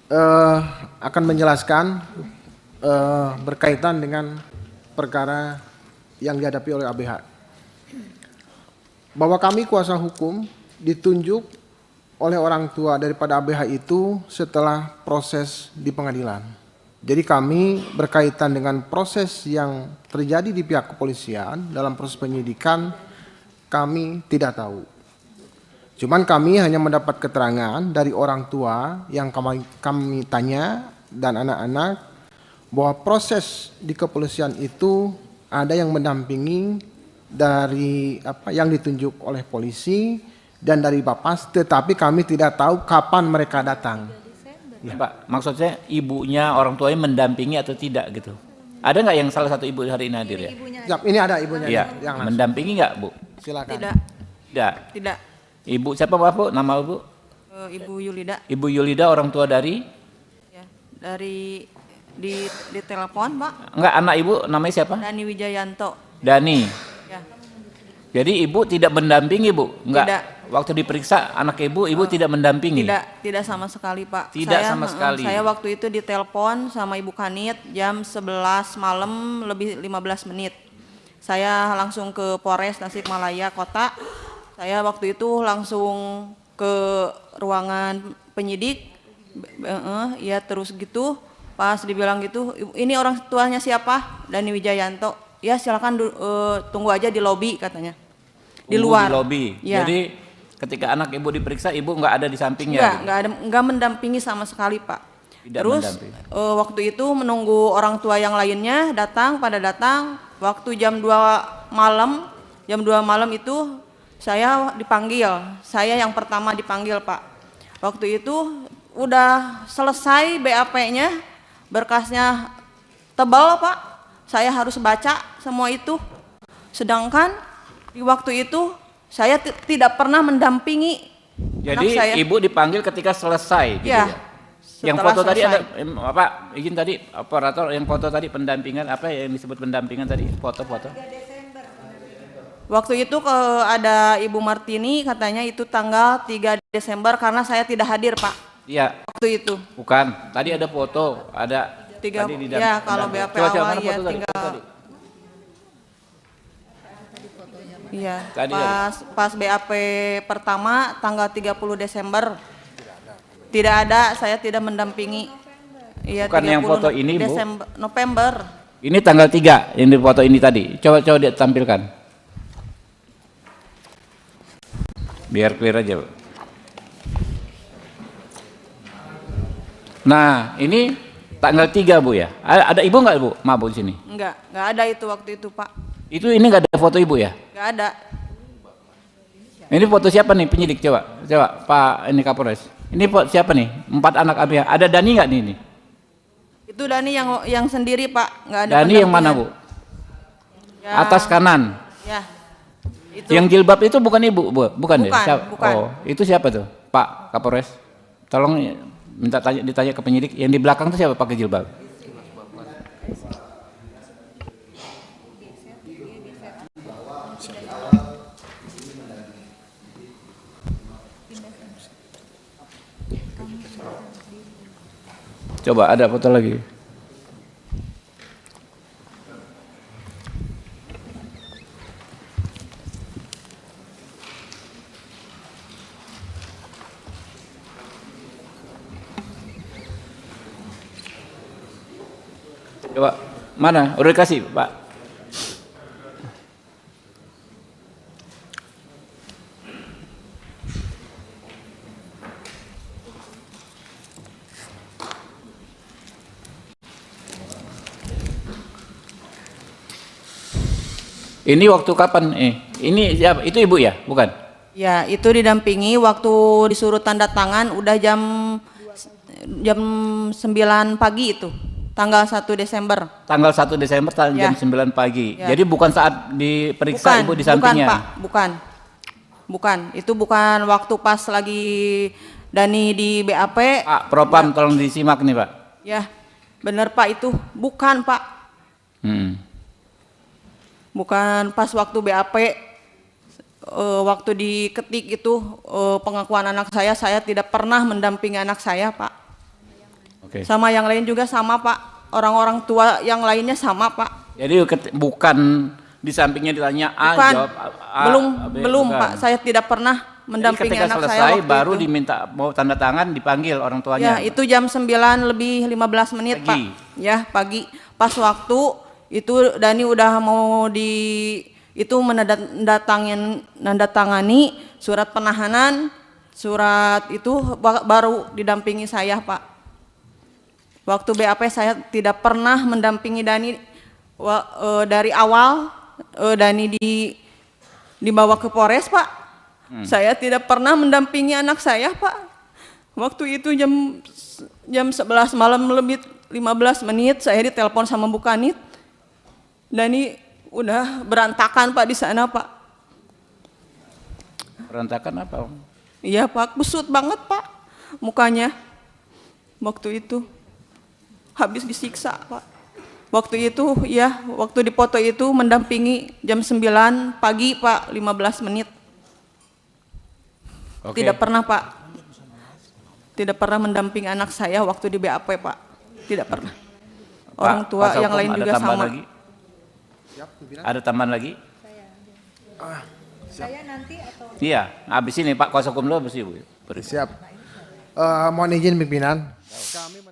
eh, akan menjelaskan berkaitan dengan perkara yang dihadapi oleh ABH. Bahwa kami kuasa hukum ditunjuk oleh orang tua daripada ABH itu setelah proses di pengadilan. Jadi kami berkaitan dengan proses yang terjadi di pihak kepolisian dalam proses penyidikan kami tidak tahu. Cuman kami hanya mendapat keterangan dari orang tua yang kami tanya dan anak-anak bahwa proses di kepolisian itu ada yang mendampingi dari yang ditunjuk oleh polisi dan dari Bapas, tetapi kami tidak tahu kapan mereka datang. Ya. Pak, maksud saya ibunya orang tuanya mendampingi atau tidak gitu? Ada nggak yang salah satu ibu hari ini hadir ya? Siap, ini ada ibunya. Ya, yang mendampingi nggak Bu? Silakan. Tidak. Tidak. Tidak. Ibu siapa Pak Bu? Nama Bu? Ibu Yulida. Ibu Yulida orang tua dari? Ya, dari di telepon Pak. Enggak, anak ibu namanya siapa? Dani Wijayanto. Dani. Ya. Jadi ibu tidak mendampingi Bu? Enggak. Tidak. Waktu diperiksa anak ibu tidak mendampingi? Tidak sama sekali Pak. Tidak sama sekali. Saya waktu itu ditelepon sama Ibu Kanit jam 11 malam lebih 15 menit. Saya langsung ke Polres Tasikmalaya Kota. Saya waktu itu langsung ke ruangan penyidik. Ya terus gitu. Pas dibilang gitu, ini orang tuanya siapa? Dani Wijayanto. Ya silakan tunggu aja di lobi katanya. Di luar. Di lobi. Ya. Jadi ketika anak ibu diperiksa, ibu nggak ada di sampingnya? Nggak mendampingi sama sekali Pak. Tidak Terus waktu itu menunggu orang tua yang lainnya pada datang. Waktu jam 2 malam itu saya dipanggil. Saya yang pertama dipanggil Pak. Waktu itu udah selesai BAP-nya, berkasnya tebal Pak. Saya harus baca semua itu. Sedangkan di waktu itu saya tidak pernah mendampingi. Jadi anak saya. Ibu dipanggil ketika selesai gitu ya? Yang foto tadi ada Pak, izin tadi operator yang foto tadi pendampingan apa yang disebut pendampingan tadi foto-foto? Waktu itu ada Ibu Martini katanya itu tanggal 3 Desember karena saya tidak hadir Pak. Iya. Waktu itu. Bukan, tadi ada foto, ada tadi di dalam. Ya kalau BAP awal ya tinggal. Iya, pas BAP pertama tanggal 30 Desember. Tidak ada, saya tidak mendampingi. Iya, bukan yang foto ini Desember, Bu. November. Ini tanggal 3 yang di foto ini tadi. Coba ditampilkan. Biar clear aja, Bu. Nah, ini tanggal 3 Bu ya. Ada Ibu nggak Bu? Maaf Bu di sini. Nggak ada itu waktu itu Pak. Itu ini nggak ada foto Ibu ya? Nggak ada. Ini foto siapa nih penyidik? Coba Pak ini Kapolres. Ini foto siapa nih? 4 anak ABH. Ada Dani nggak nih? Itu Dani yang sendiri Pak. Nggak ada. Dani yang mana Bu? Ya. Atas kanan. Ya. Itu. Yang jilbab itu bukan Ibu, Bu? Bukan deh. Bukan. Oh, itu siapa tuh? Pak Kapolres. Tolong ditanya ke penyidik. Yang di belakang tuh siapa pakai jilbab? Coba ada foto lagi. Coba mana? Udah dikasih Pak. Ini waktu kapan? Ini siapa? Itu Ibu ya, bukan? Ya, itu didampingi waktu disuruh tanda tangan udah jam 9 pagi itu. Tanggal 1 Desember. Tanggal 1 Desember jam 9 pagi. Ya. Jadi bukan saat diperiksa Ibu di sampingnya? Bukan Pak, bukan. Itu bukan waktu pas lagi Dani di BAP. Pak Propam tolong disimak nih Pak. Ya, benar Pak itu. Bukan Pak. Bukan pas waktu BAP, waktu diketik itu pengakuan anak saya tidak pernah mendampingi anak saya Pak. Oke. Sama yang lain juga sama Pak. Orang-orang tua yang lainnya sama Pak. Jadi bukan di sampingnya ditanya A, Bukan, jawab A, belum bukan. Pak. Saya tidak pernah Jadi mendampingi ketika anak saya selesai waktu baru itu. diminta mau tanda tangan dipanggil orang Ya, tuanya. itu jam 9 lebih 15 menit Pagi. Pak. Ya, pagi. Pas waktu itu Dani udah mau menandatangani surat penahanan, surat itu baru didampingi saya Pak. Waktu BAP saya tidak pernah mendampingi Dani dari awal. Dani dibawa ke Polres Pak. Saya tidak pernah mendampingi anak saya Pak. Waktu itu jam 11 malam lebih 15 menit saya ditelepon sama Bu Kanit. Dani udah berantakan Pak di sana Pak. Berantakan apa? Iya Pak, kusut banget Pak mukanya. Waktu itu habis disiksa Pak. Waktu itu ya, waktu dipoto itu mendampingi jam 9 pagi Pak, 15 menit. Oke. Tidak pernah Pak. Tidak pernah mendampingi anak saya waktu di BAP Pak. Tidak pernah. Orang tua Pak yang Sokom, lain ada juga tambahan sama. Lagi? Ada tambahan lagi? Saya nanti atau Iya, habis ini Pak Kuasa Hukum dulu habis Ibu. Siap. Mohon izin pimpinan. Kami